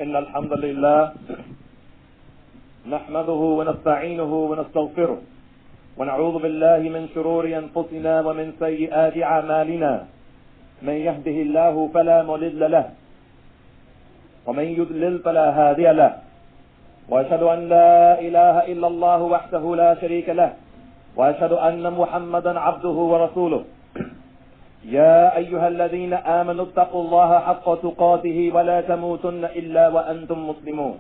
إن الحمد لله نحمده ونستعينه ونستغفره ونعوذ بالله من شرور أنفسنا ومن سيئات أعمالنا من يهده الله فلا مضل له ومن يضلل فلا هادي له وأشهد أن لا إله إلا الله وحده لا شريك له وأشهد أن محمدا عبده ورسوله يا أيها الذين آمنوا اتقوا الله حق تقاته ولا تموتن إلا وأنتم مسلمون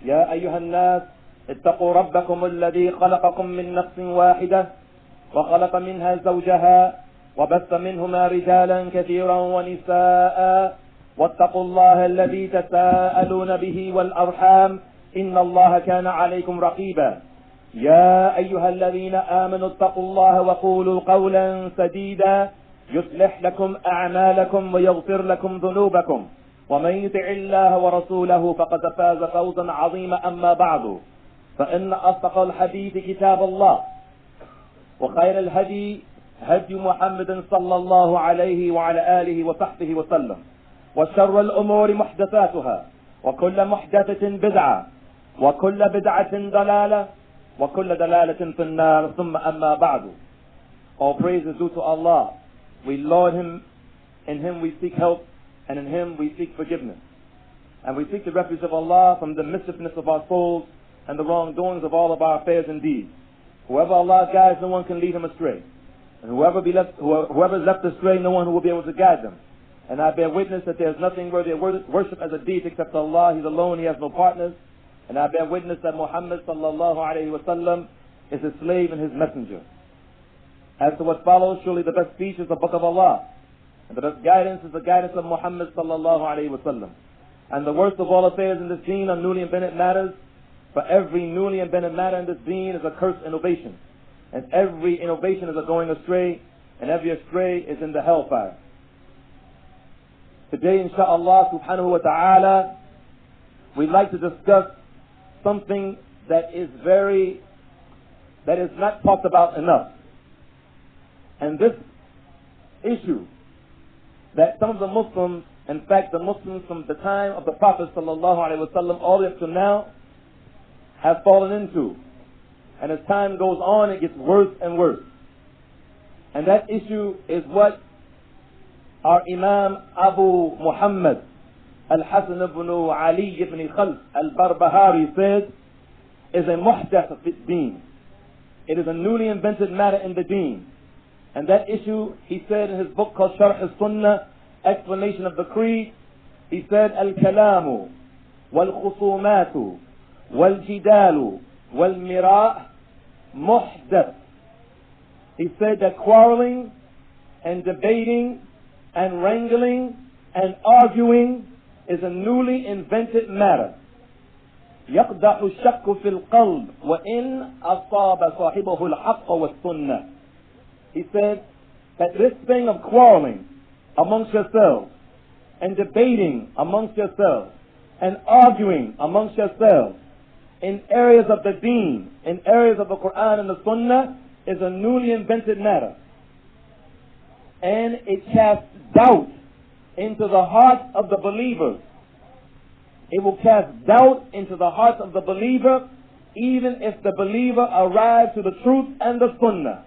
يا أيها الناس اتقوا ربكم الذي خلقكم من نفس واحدة وخلق منها زوجها وبث منهما رجالا كثيرا ونساء واتقوا الله الذي تساءلون به والأرحام إن الله كان عليكم رقيبا يا أيها الذين آمنوا اتقوا الله وقولوا قولا سديدا يصلح لكم أعمالكم ويغفر لكم ذنوبكم ومن يطع الله ورسوله فقد فاز فوزا عظيما أما بعد فإن أصدق الحديث كتاب الله وخير الهدي هدي محمد صلى الله عليه وعلى آله وصحبه وسلم وشر الأمور محدثاتها وكل محدثة بدعة وكل بدعة ضلالة وكل دلالة في النار ثم أما بعد. All praise is due to Allah. We laud Him, in Him we seek help, and in Him we seek forgiveness. And we seek the refuge of Allah from the mischievousness of our souls and the wrongdoings of all of our affairs and deeds. Whoever Allah guides, no one can lead him astray. And whoever is left astray, no one who will be able to guide them. And I bear witness that there is nothing worthy of worship as a deed except Allah. He's alone, He has no partners. And I bear witness that Muhammad sallallahu alayhi wa sallam is His slave and His messenger. As to what follows, surely the best speech is the book of Allah, and the best guidance is the guidance of Muhammad sallallahu alayhi wa sallam. And the worst of all affairs in this deen are newly invented matters, for every newly invented matter in this deen is a cursed innovation, and every innovation is a going astray, and every astray is in the hellfire. Today, insha'Allah subhanahu wa ta'ala, we'd like to discuss something that is not talked about enough. And this issue that some of the Muslims, in fact the Muslims from the time of the Prophet sallallahu alaihi wasallam all the way up to now, have fallen into. And as time goes on, it gets worse and worse. And that issue is what our Imam Abu Muhammad Al-Hasan ibn Ali ibn Khalf Al-Barbahari said is a muhdath fi deen. It is a newly invented matter in the deen. And that issue, he said in his book called Sharh al-Sunnah, Explanation of the Creed, he said, Al-Kalamu, Wal-Khusumatu, Wal-Jidalu, Wal-Mira' Muhdath. He said that quarreling and debating and wrangling and arguing is a newly invented matter. يقدح الشك في القلب وإن أصاب صاحبه الحق والسنة. He said that this thing of quarreling amongst yourselves and debating amongst yourselves and arguing amongst yourselves in areas of the deen, in areas of the Qur'an and the Sunnah, is a newly invented matter. And it casts doubt into the hearts of the believers. It will cast doubt into the hearts of the believer, even if the believer arrives to the truth and the Sunnah.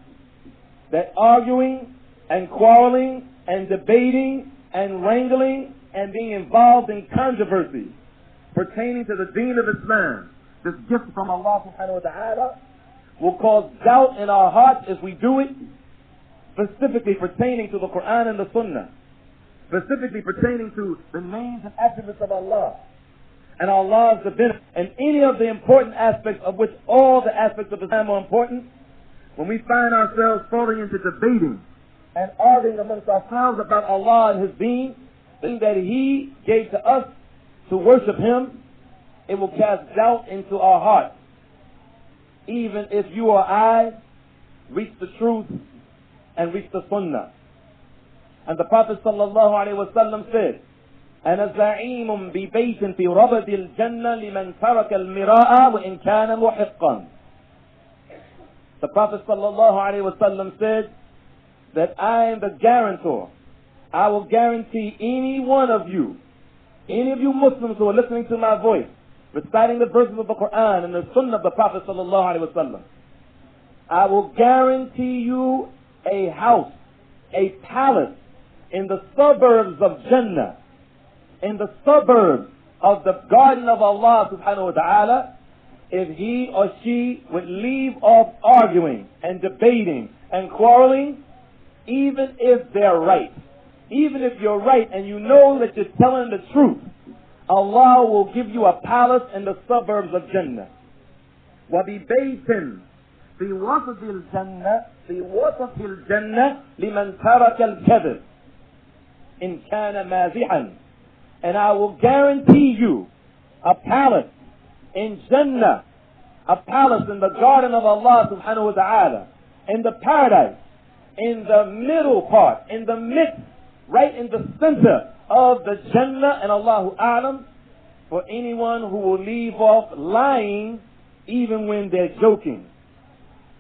That arguing and quarreling and debating and wrangling and being involved in controversies pertaining to the deen of Islam, this gift from Allah subhanahu wa ta'ala, will cause doubt in our hearts if we do it, specifically pertaining to the Qur'an and the Sunnah, specifically pertaining to the names and attributes of Allah and Allah's divinity, and any of the important aspects of which all the aspects of Islam are important. When we find ourselves falling into debating and arguing amongst ourselves about Allah and His deen, the thing that He gave to us to worship Him, it will cast doubt into our hearts. Even if you or I reach the truth and reach the Sunnah. And the Prophet sallallahu alaihi wasallam said, أنا زعيم ببيت في ربد الجنة لمن ترك المراء وإن كان محقا. The Prophet sallallahu alaihi wasallam said that I am the guarantor. I will guarantee any one of you Any of you Muslims who are listening to my voice, reciting the verses of the Qur'an and the Sunnah of the Prophet sallallahu alaihi wasallam, I will guarantee you a house, a palace in the suburbs of Jannah, in the suburbs of the garden of Allah subhanahu wa ta'ala, if he or she would leave off arguing and debating and quarreling, even if they're right. Even if you're right and you know that you're telling the truth, Allah will give you a palace in the suburbs of Jannah. وَبِبَيْتٍ فِي وَسَطِ الْجَنَّةِ فِي وَسَطِ الْجَنَّةِ لِمَنْ تَرَكَ الْكَذِبِ إِنْ كَانَ مَازِحًا. And I will guarantee you a palace in Jannah, a palace in the garden of Allah subhanahu wa ta'ala, in the paradise, in the middle part, in the midst, right in the center of the Jannah, and Allahu A'lam, for anyone who will leave off lying even when they're joking.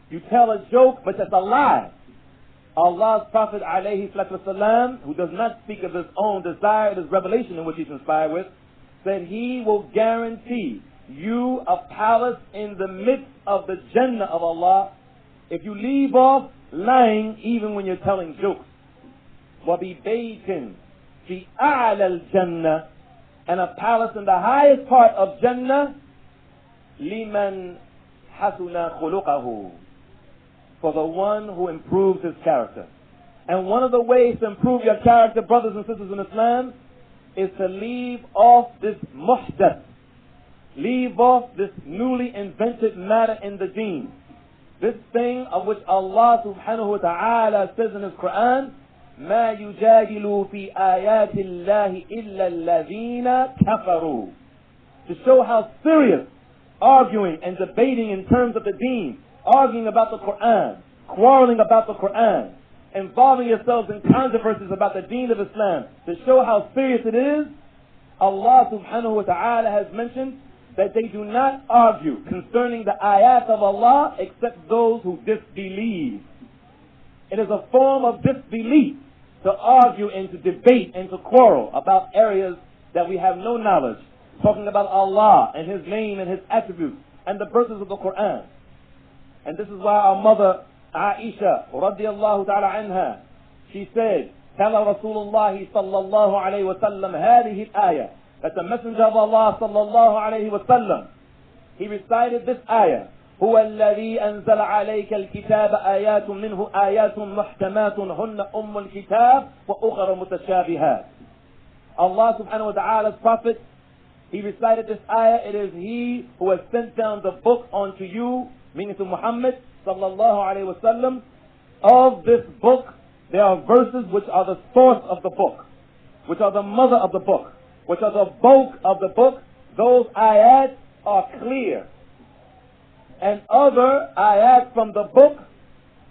You tell a joke, but that's a lie. Allah's Prophet alayhi salatu wasalam, who does not speak of his own desire, it is revelation in which he's inspired with, said he will guarantee you a palace in the midst of the Jannah of Allah if you leave off lying even when you're telling jokes. وَبِبَيْتٍ فِي أَعْلَى الْجَنَّةِ, and a palace in the highest part of Jannah, لِمَنْ حَسُنَ خُلُقَهُ, for the one who improves his character. And one of the ways to improve your character, brothers and sisters in Islam, is to leave off this muhdath, leave off this newly invented matter in the deen. This thing of which Allah subhanahu wa ta'ala says in his Qur'an, مَا يُجَادِلُ فِي آيَاتِ اللَّهِ إِلَّا الَّذِينَ كَفَرُوا, to show how serious arguing and debating in terms of the deen, arguing about the Qur'an, quarreling about the Qur'an, involving yourselves in controversies about the deen of Islam, to show how serious it is, Allah subhanahu wa ta'ala has mentioned that they do not argue concerning the ayat of Allah except those who disbelieve. It is a form of disbelief to argue and to debate and to quarrel about areas that we have no knowledge, talking about Allah and His name and His attributes and the verses of the Qur'an. And this is why our mother Aisha radiallahu ta'ala anha, she said, تَلَى رَسُولُ اللَّهِ صَلَّى اللَّهُ عَلَيْهِ وَسَلَّمْ هَذِهِ الْآيَةِ, that the Messenger of Allah sallallahu alayhi wa sallam, he recited this ayah, هُوَ الَّذِي أَنزَلَ عَلَيْكَ الْكِتَابَ آيَاتٌ مِّنْهُ آيَاتٌ مُحْكَمَاتٌ هُنَّ أُمُّ الْكِتَابِ وَأُخَرَ مُتَشَابِهَاتٌ. Allah subhanahu wa ta'ala's prophet, he recited this ayah, it is he who has sent down the book unto you, meaning to Muhammad sallallahu alayhi wa sallam. Of this book, there are verses which are the source of the book, which are the mother of the book, which are the bulk of the book. Those ayat are clear. And other ayat from the book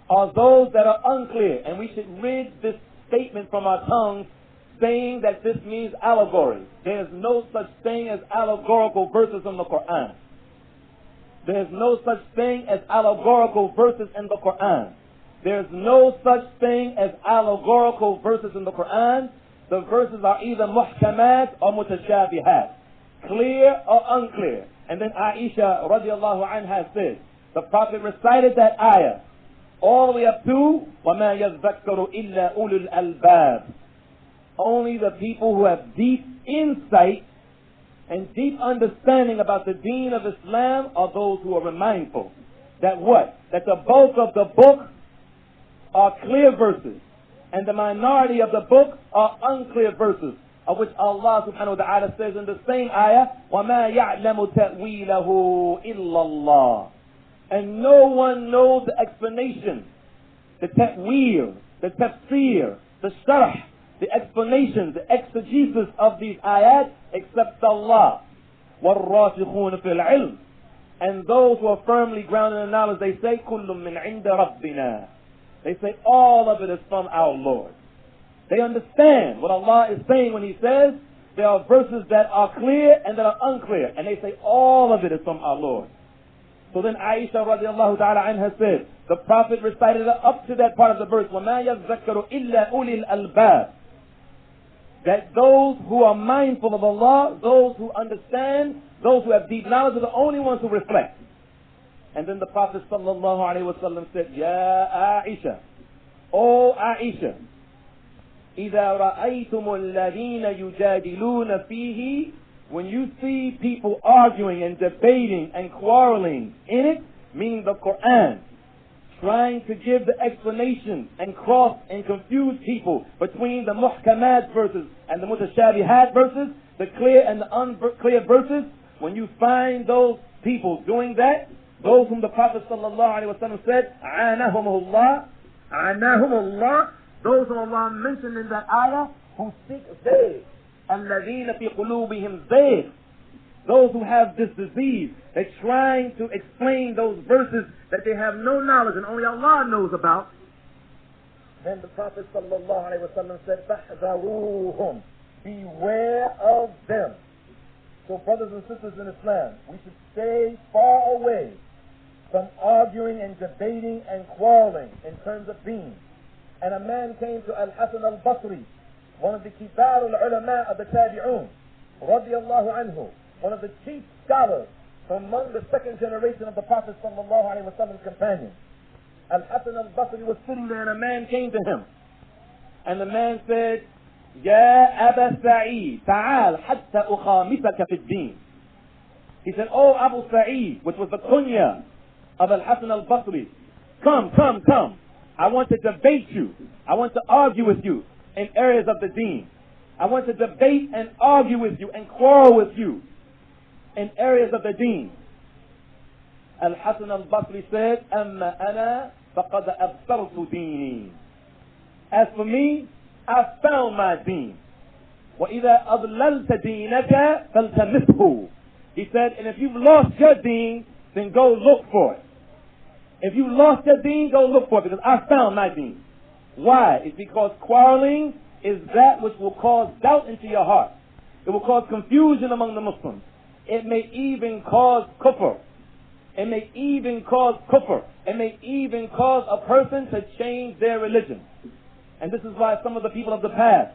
are those that are unclear. And we should rid this statement from our tongues saying that this means allegory. There is no such thing as allegorical verses in the Qur'an. There is no such thing as allegorical verses in the Qur'an. There is no such thing as allegorical verses in the Qur'an. The verses are either muhkamat or mutashabihat, clear or unclear. And then Aisha radiallahu anha said, the Prophet recited that ayah all the way up to وَمَا يَذَّكَّرُ إِلَّا أُولُو الْأَلْبَابِ. Only the people who have deep insight and deep understanding about the deen of Islam are those who are mindful. That what? That the bulk of the book are clear verses, and the minority of the book are unclear verses, of which Allah subhanahu wa ta'ala says in the same ayah, وَمَا يَعْلَمُ تَأْوِيلَهُ إِلَّا اللَّهِ. And no one knows the explanation, the ta'weel, the tafsir, the sharh, the explanation, the exegesis of these ayat except Allah. وَالرَّاسِخُونَ فِي الْعِلْمِ. And those who are firmly grounded in knowledge, they say, كُلٌّ مِّنْ عِنْدَ رَبِّنَا. They say all of it is from our Lord. They understand what Allah is saying when He says there are verses that are clear and that are unclear. And they say all of it is from our Lord. So then Aisha radiallahu ta'ala anha said, the Prophet recited up to that part of the verse, وَمَا يَذَّكَّرُ إِلَّا أُولِي الْأَلْبَابِ. that those who are mindful of Allah, those who understand, those who have deep knowledge are the only ones who reflect. And then the Prophet sallallahu alaihi wasallam said, Ya Aisha, O Aisha, إِذَا رَأَيْتُمُ الَّذِينَ يُجَادِلُونَ فِيهِ, when you see people arguing and debating and quarreling in it, meaning the Qur'an, trying to give the explanation and cross and confuse people between the muhkamat verses and the mutashabihat verses, the clear and the unclear verses, when you find those people doing that, those whom the Prophet ﷺ said, عَانَهُمُ اللَّهُ, those whom Allah mentioned in that ayah, who seek zayg, الَّذِينَ فِي قُلُوبِهِمْ zayg, those who have this disease, they're trying to explain those verses that they have no knowledge and only Allah knows about. Then the Prophet ﷺ said, فَاحْذَرُوهُمْ, beware of them. So brothers and sisters in Islam, we should stay far away from arguing and debating and quarreling in terms of deen. And a man came to Al-Hasan al-Basri, one of the kibar al-ulama of the tabi'un, radiyallahu anhu, one of the chief scholars from among the second generation of the Prophet sallallahu alaihi wasallam's companions. Al-Hasan al-Basri was sitting there and a man came to him. And the man said, Ya Aba Sa'id, ta'al hatta ukhamisaka fi ad-din. He said, Oh Abu Sa'id, which was the kunya of Al-Hasan al-Basri, come. I want to debate you. I want to argue with you in areas of the deen. I want to debate and argue with you and quarrel with you in areas of the deen. Al-Hasan al-Basri said, Amma ana faqad absartu dini. As for me, I found my deen. وَإِذَا أَضْلَلْتَ دِينَكَ فَالْتَمِسْهُ. He said, and if you've lost your deen, then go look for it. If you lost your deen, go look for it, because I found my deen. Why? It's because quarreling is that which will cause doubt into your heart. It will cause confusion among the Muslims. It may even cause kufr. It may even cause a person to change their religion. And this is why some of the people of the past,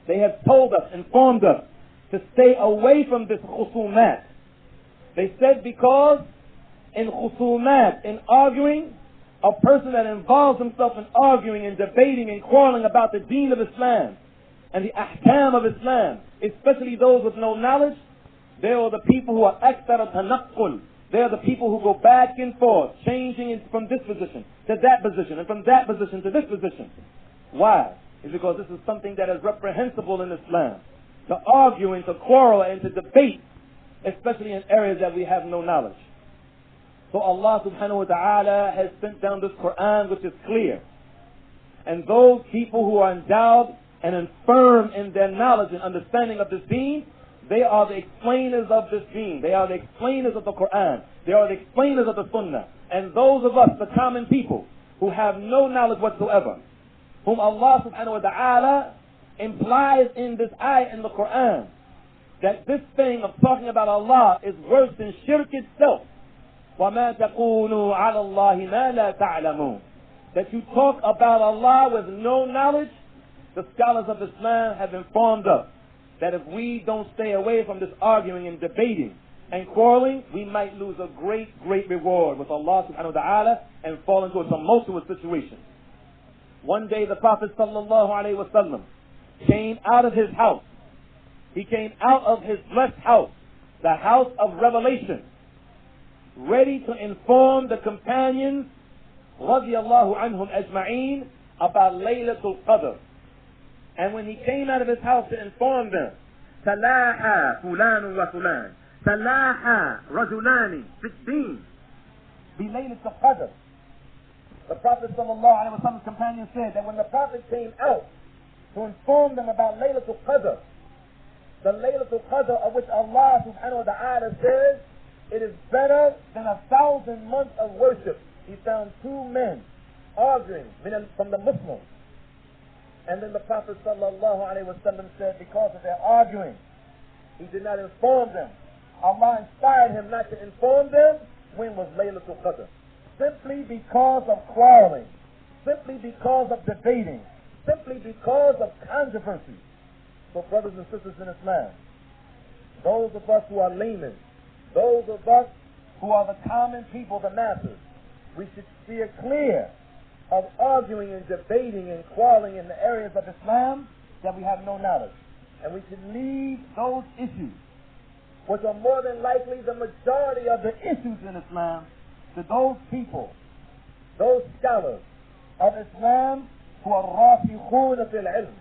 they have told us, informed us, to stay away from this khusumat. They said because in khusumat, in arguing, a person that involves himself in arguing and debating and quarreling about the deen of Islam and the ahkam of Islam, especially those with no knowledge, they are the people who are akthar tanaqqul. They are the people who go back and forth, changing it from this position to that position and from that position to this position. Why? It's because this is something that is reprehensible in Islam. To argue and to quarrel and to debate, especially in areas that we have no knowledge. So Allah subhanahu wa ta'ala has sent down this Qur'an which is clear. And those people who are endowed and infirm in their knowledge and understanding of this deen, they are the explainers of this deen. They are the explainers of the Qur'an. They are the explainers of the Sunnah. And those of us, the common people, who have no knowledge whatsoever, whom Allah subhanahu wa ta'ala implies in this ayah in the Qur'an, that this thing of talking about Allah is worse than shirk itself. وَمَا تَقُولُوا عَلَى اللَّهِ مَا لَا تَعْلَمُونَ. That you talk about Allah with no knowledge, the scholars of Islam have informed us that if we don't stay away from this arguing and debating and quarreling, we might lose a great reward with Allah subhanahu wa ta'ala and fall into a tumultuous situation. One day the Prophet sallallahu alaihi wasallam came out of his house. He came out of his blessed house, the house of revelation, ready to inform the companions radiyallahu anhum ajma'een about Laylatul Qadr. And when he came out of his house to inform them, Talaha fulan wa fulan, Talaha rajulani fiddin, bi Laylatul Qadr. The Prophet sallallahu alaihi wasallam's companion said that when the Prophet came out to inform them about Laylatul Qadr, the Laylatul Qadr of which Allah subhanahu wa ta'ala says, it is better than 1,000 months of worship. He found two men arguing from the Muslims. And then the Prophet sallallahu alaihi wasallam said, because of their arguing, he did not inform them. Allah inspired him not to inform them when was Laylatul Qadr. Simply because of quarreling, simply because of debating, simply because of controversy. So brothers and sisters in Islam, those of us who are laymen, those of us who are the common people, the masses, we should steer clear of arguing and debating and quarreling in the areas of Islam that we have no knowledge. And we should leave those issues, which are more than likely the majority of the issues in Islam, to those people, those scholars of Islam who are rasikhun fil ilm,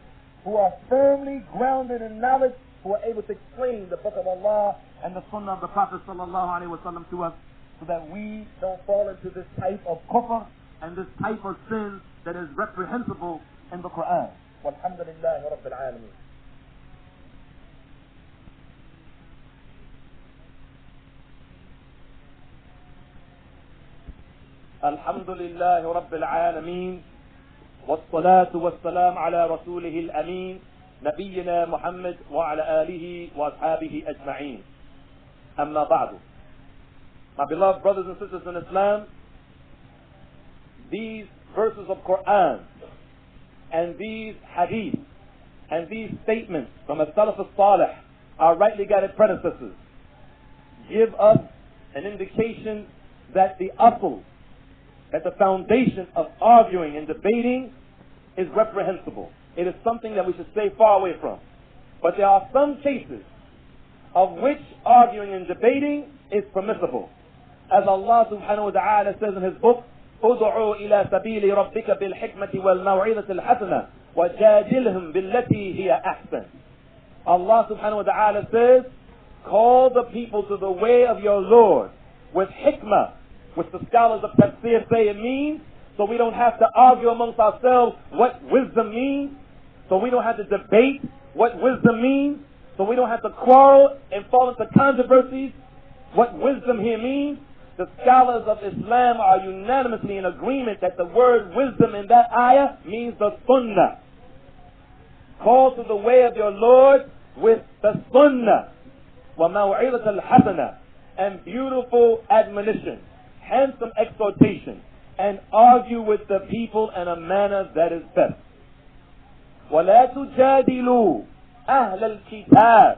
who are firmly grounded in knowledge, who are able to explain the Book of Allah and the Sunnah of the Prophet sallallahu alaihi wasallam to us, so that we don't fall into this type of kufr and this type of sin that is reprehensible in the Qur'an. Walhamdulillahi Rabbil Alameen. الحمد لله رب العالمين والصلاة والسلام على رسوله الأمين نبينا محمد وعلى آله وأصحابه أجمعين أما بعد. My beloved brothers and sisters in Islam, these verses of Qur'an and these hadith and these statements from as-Salaf as-Salih, our rightly guided predecessors, give us an indication that the asl, that the foundation of arguing and debating is reprehensible. It is something that we should stay far away from. But there are some cases of which arguing and debating is permissible. As Allah subhanahu wa ta'ala says in His book, "Ud'u ila sabili rabbika bil hikmati wal maw'izati al hasana wajadilhum billati hiya ahsan." Allah subhanahu wa ta'ala says, call the people to the way of your Lord with hikmah, which the scholars of tafsir say it means, so we don't have to argue amongst ourselves what wisdom means, so we don't have to debate what wisdom means, so we don't have to quarrel and fall into controversies what wisdom here means. The scholars of Islam are unanimously in agreement that the word wisdom in that ayah means the sunnah. Call to the way of your Lord with the sunnah, وَمَوْعِظَةَ الْحَسَنَةِ, and beautiful admonition, handsome exhortation, and argue with the people in a manner that is best. وَلَا تُجَادِلُوا أَهْلَ الْكِتَابِ.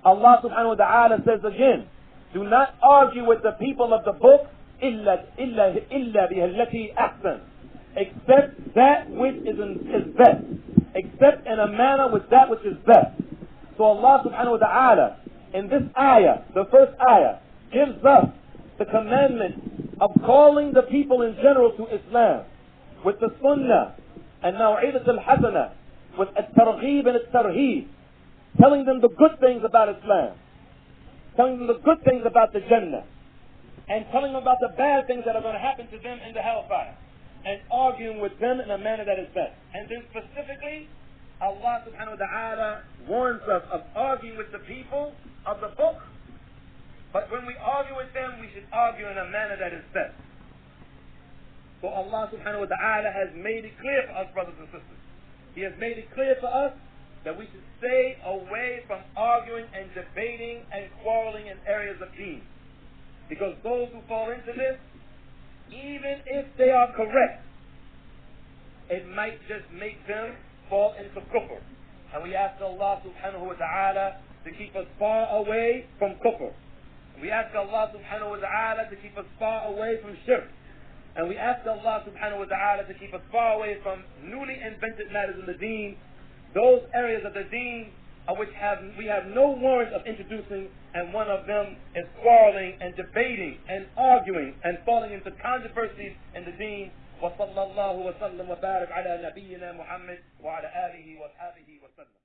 Allah subhanahu wa ta'ala says again, do not argue with the people of the book إِلَّا بِهَلَّتِي أَحْسَنُ, except that which is best, except in a manner with that which is best. So Allah subhanahu wa ta'ala in this ayah, the first ayah, gives us the commandment of calling the people in general to Islam with the sunnah and maw'idat al-hasana, with at-targhib and at-tarheeb, telling them the good things about Islam, telling them the good things about the Jannah, and telling them about the bad things that are going to happen to them in the hellfire, and arguing with them in a manner that is best. And then specifically, Allah subhanahu wa ta'ala warns us of arguing with the people of the book, but when we argue with them, we should argue in a manner that is best. So Allah subhanahu wa ta'ala has made it clear for us, brothers and sisters. He has made it clear for us that we should stay away from arguing and debating and quarreling in areas of deen. Because those who fall into this, even if they are correct, it might just make them fall into kufr. And we ask Allah subhanahu wa ta'ala to keep us far away from kufr. We ask Allah subhanahu wa ta'ala to keep us far away from shirk. And we ask Allah subhanahu wa ta'ala to keep us far away from newly invented matters in the deen, those areas of the deen of which we have no warrant of introducing, and one of them is quarreling and debating and arguing and falling into controversies in the deen. وصلى الله وسلم وبارك على نبينا محمد وعلى آله وصحبه وسلم.